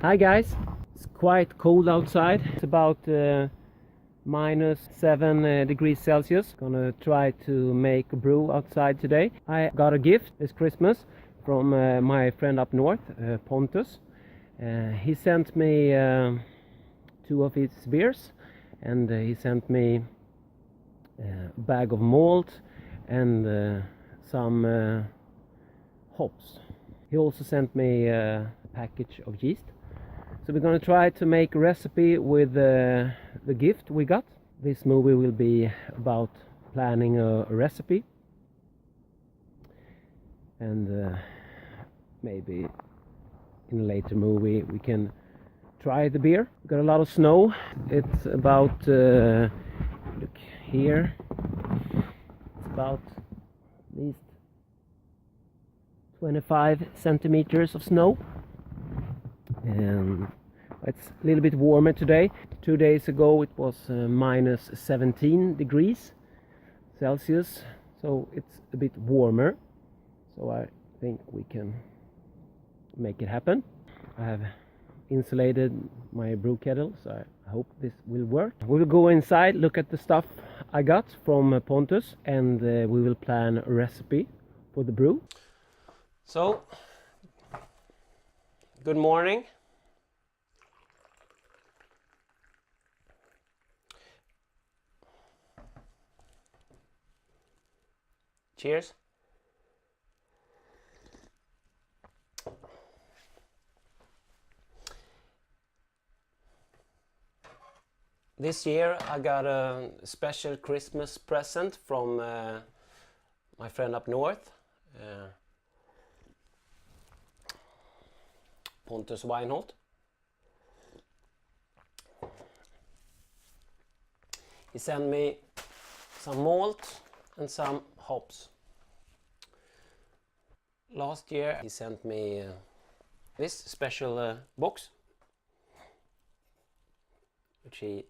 Hi guys, it's quite cold outside. It's about -7 degrees Celsius. Gonna try to make a brew outside today. I got a gift this Christmas from my friend up north, Pontus. He sent me 2 of his beers, and he sent me a bag of malt and some hops. He also sent me a package of yeast. So we're going to try to make a recipe with the gift we got. This movie will be about planning a recipe, and maybe in a later movie we can try the beer. We got a lot of snow. It's about look here, it's about at least 25 centimeters of snow. And it's a little bit warmer today. 2 days ago it was -17 degrees Celsius, so it's a bit warmer. So I think we can make it happen. I have insulated my brew kettle, so I hope this will work. We will go inside, look at the stuff I got from Pontus, and we will plan a recipe for the brew. So, good morning. Cheers. This year I got a special Christmas present from my friend up north, Pontus Weinholt. He sent me some malt and some hops. Last year he sent me this special box, which he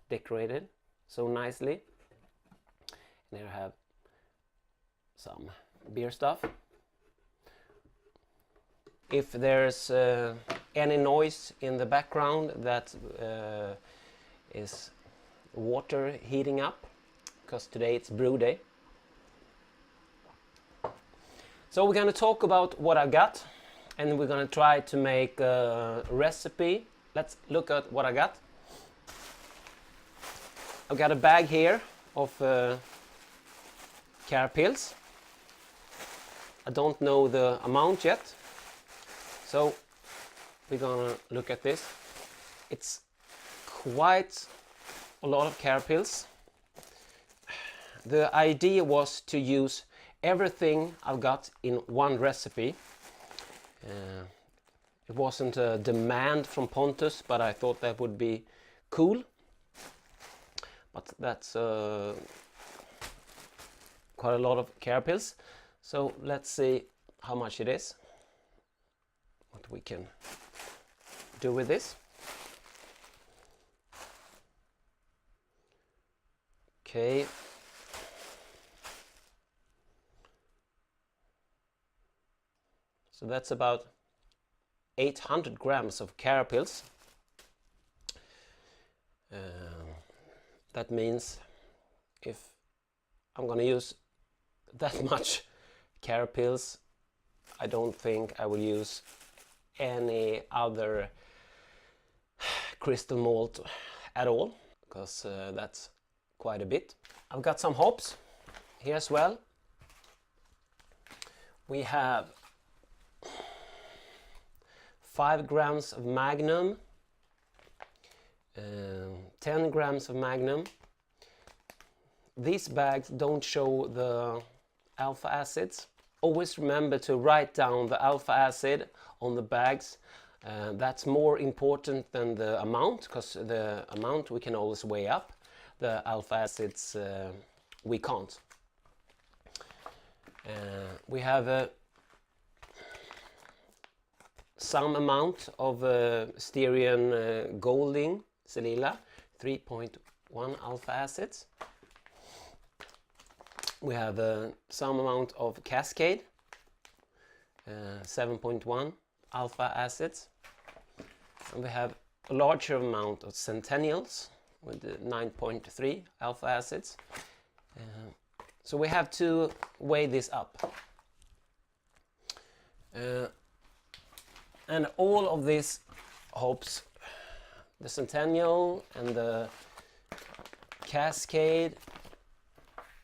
decorated so nicely. And here I have some beer stuff. If there's any noise in the background, that is water heating up, because today it's brew day. So we're going to talk about what I got, and we're going to try to make a recipe. Let's look at what I got. I've got a bag here of care pills. I don't know the amount yet, so we're gonna look at this. It's quite a lot of care pills. The idea was to use everything I've got in one recipe. It wasn't a demand from Pontus, but I thought that would be cool. But that's quite a lot of care pills. So let's see how much it is, what we can do with this. Okay. So that's about 800 grams of care pills. That means if I'm gonna use that much care pills, I don't think I will use any other crystal malt at all, because that's quite a bit. I've got some hops here as well. We have 5 grams of Magnum, 10 grams of Magnum. These bags don't show the alpha acids. Always remember to write down the alpha acid on the bags. That's more important than the amount, because the amount we can always weigh up. The alpha acids we can't. We have some amount of Styrian Golding Celila, 3.1 alpha acids. We have some amount of Cascade, 7.1 alpha acids. And we have a larger amount of centennials with 9.3 alpha acids. So we have to weigh this up. And all of these hops, the Centennial and the Cascade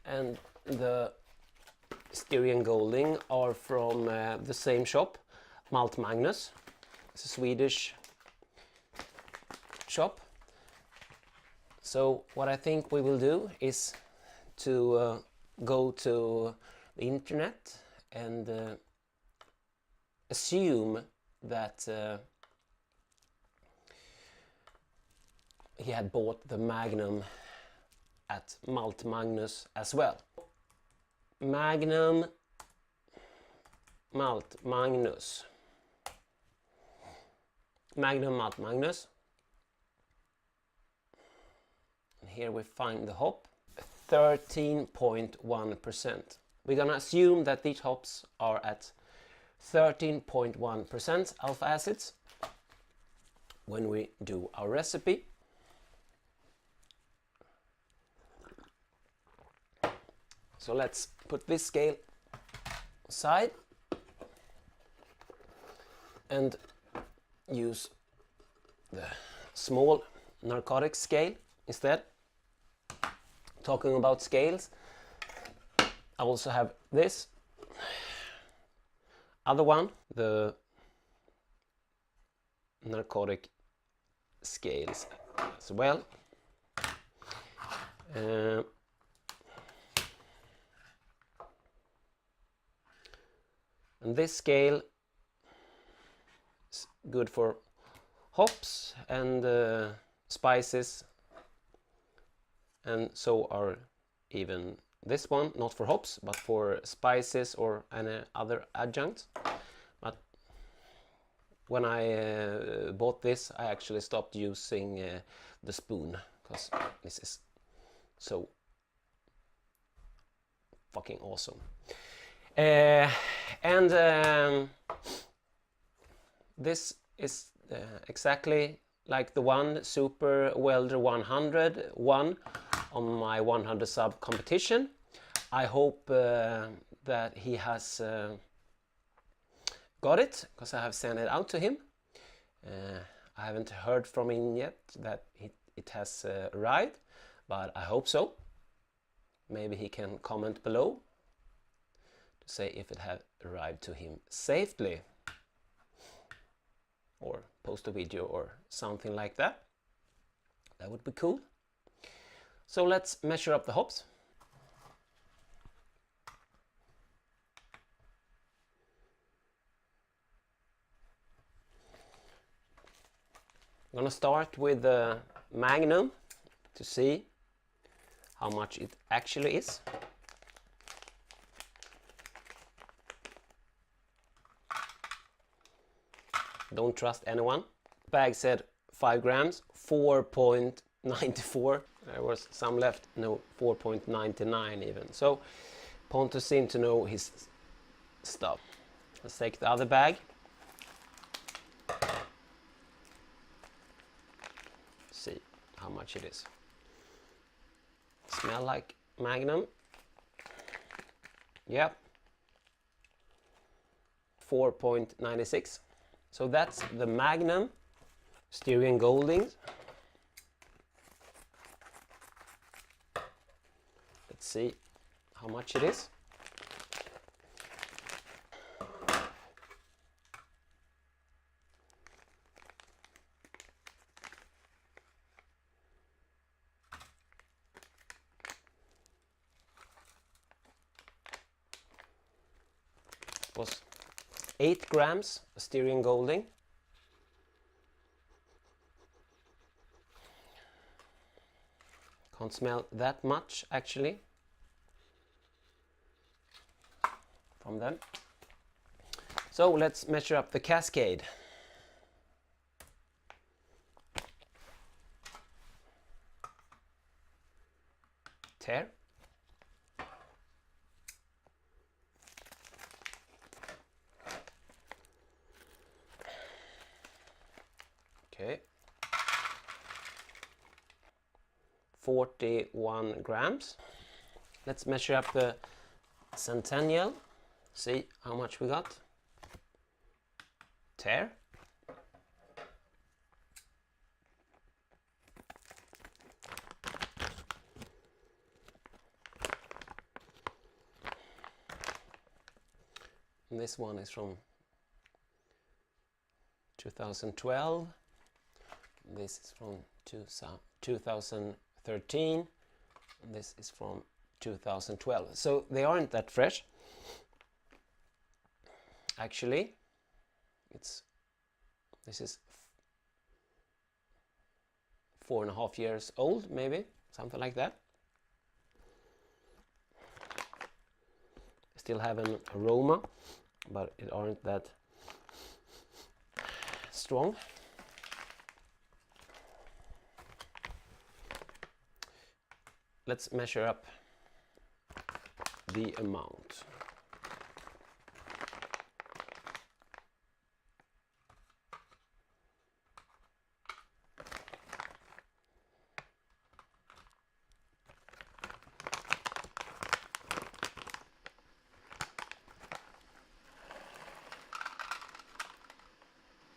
and the Styrian Golding, are from the same shop, Malt Magnus. It's a Swedish shop. So what I think we will do is to go to the internet and assume that he had bought the Magnum at Malt Magnus as well. Magnum, Malt Magnus. Magnum, Malt Magnus. And here we find the hop, 13.1%. We're gonna assume that these hops are at 13.1% alpha acids when we do our recipe. So let's put this scale aside and use the small narcotic scale instead. Talking about scales, I also have this other one, the narcotic scales as well. And this scale is good for hops and spices, and so are even this one, not for hops but for spices or any other adjunct. But when I bought this, I actually stopped using the spoon because this is so fucking awesome. This is exactly like the one Super Welder 100 won on my 100 sub competition. I hope that he has got it, because I have sent it out to him. I haven't heard from him yet that it has arrived, but I hope so. Maybe he can comment below to say if it had arrived to him safely, or post a video or something like that. That would be cool. So let's measure up the hops. I'm gonna start with the Magnum to see how much it actually is. Don't trust anyone. Bag said 5 grams, 4.94. There was some left, no, 4.99 even. So Pontus seemed to know his stuff. Let's take the other bag. See how much it is. Smell like Magnum. Yep. 4.96. So that's the Magnum Styrian Golding. Let's see how much it is. It was 8 grams Styrian Golding. Can't smell that much actually from them. So let's measure up the Cascade. Tear. Okay. 41 grams. Let's measure up the Centennial. See how much we got. Tear. And this one is from 2012. This is from 2013. And this is from 2012. So they aren't that fresh. Actually, this is 4.5 years old, maybe something like that. Still have an aroma, but it aren't that strong. Let's measure up the amount.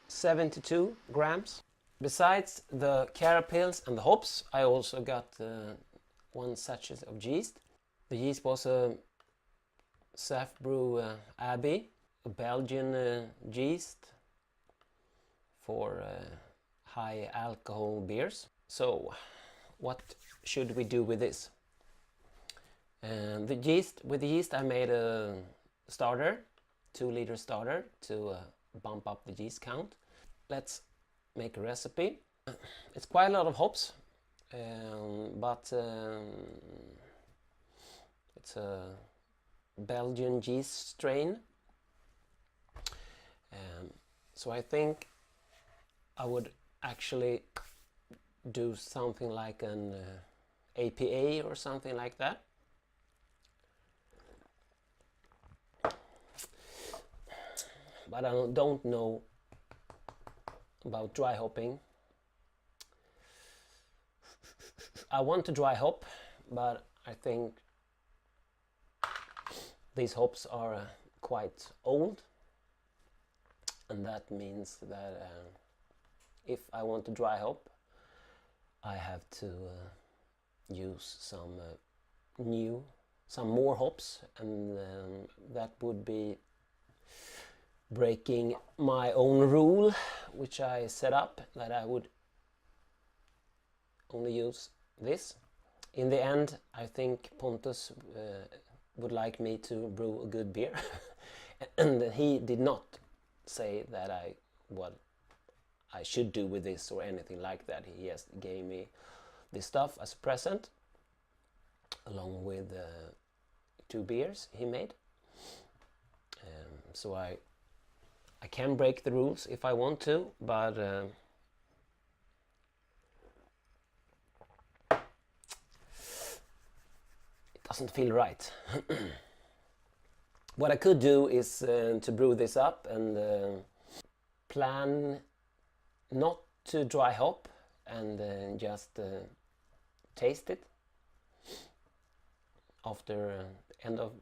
$72 grams. Besides the carapils and the hops, I also got 1 sachet of yeast. The yeast was a Brew Abbey, a Belgian yeast for high alcohol beers. So, what should we do with this? With the yeast I made a starter, 2-liter starter to bump up the yeast count. Let's make a recipe. It's quite a lot of hops, but it's a Belgian yeast strain. So I think I would actually do something like an APA or something like that. But I don't know about dry hopping. I want to dry hop, but I think these hops are quite old, and that means that if I want to dry hop, I have to use some more hops, and that would be breaking my own rule, which I set up, that I would only use this. In the end, I think Pontus would like me to brew a good beer, and he did not say that what I should do with this or anything like that. He just gave me this stuff as a present, along with 2 beers he made. So I can break the rules if I want to, but it doesn't feel right. What I could do is to brew this up and plan not to dry hop and just taste it after end of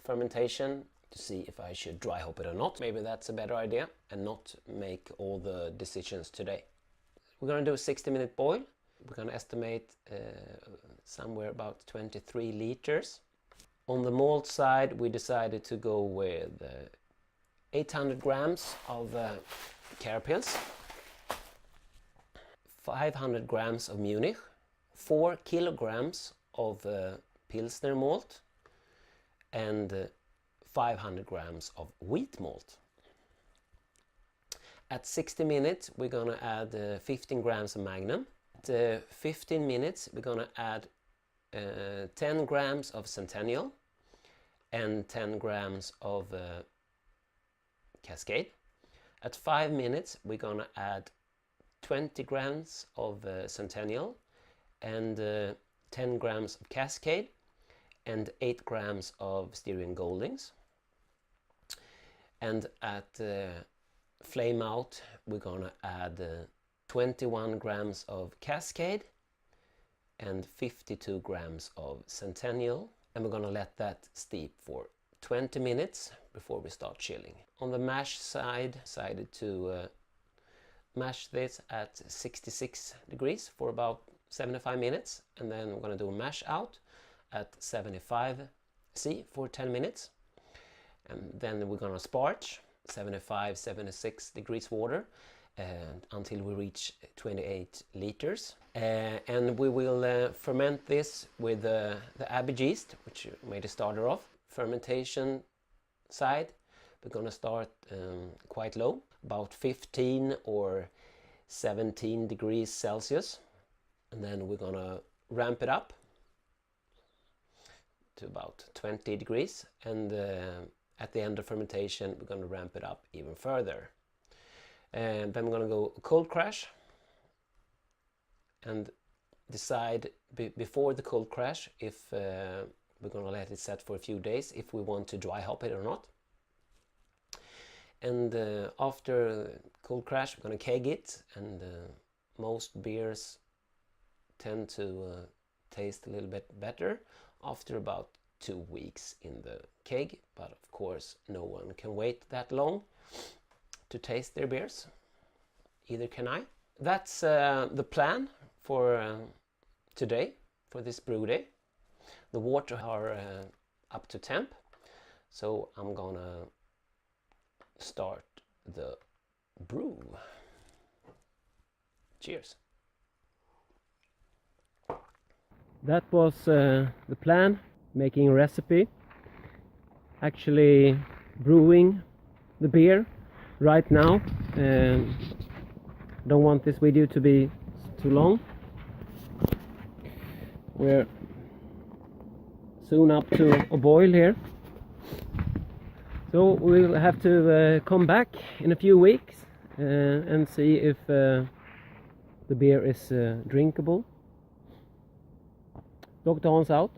fermentation, to see if I should dry hop it or not. Maybe that's a better idea, and not make all the decisions today. We're gonna do a 60-minute boil. We're gonna estimate somewhere about 23 liters. On the malt side, we decided to go with 800 grams of carapils, 500 grams of Munich, 4 kilograms of Pilsner malt, and 500 grams of wheat malt. At 60 minutes, we're gonna add 15 grams of Magnum. At 15 minutes, we're gonna add 10 grams of Centennial and 10 grams of Cascade. At 5 minutes, we're gonna add 20 grams of Centennial and 10 grams of Cascade and 8 grams of Styrian Goldings. And at flame out, we're gonna add 21 grams of Cascade and 52 grams of Centennial, and we're gonna let that steep for 20 minutes before we start chilling. On the mash side, decided to mash this at 66 degrees for about 75 minutes, and then we're gonna do a mash out at 75 C for 10 minutes, and then we're gonna sparge 75-76 degrees water until we reach 28 liters, and we will ferment this with the Abbey yeast, which made a starter off. Fermentation side, we're gonna start quite low, about 15 or 17 degrees Celsius, and then we're gonna ramp it up to about 20 degrees, and at the end of fermentation we're gonna ramp it up even further. And then we're gonna go cold crash and decide before the cold crash if we're gonna let it set for a few days, if we want to dry hop it or not. And after cold crash we're gonna keg it, and most beers tend to taste a little bit better after about 2 weeks in the keg, but of course no one can wait that long to taste their beers, either can I. That's the plan for today, for this brew day. The water are up to temp, so I'm gonna start the brew. Cheers. That was the plan, making a recipe, actually brewing the beer right now. Don't want this video to be too long. We're soon up to a boil here, so we'll have to come back in a few weeks and see if the beer is drinkable. DrHans out.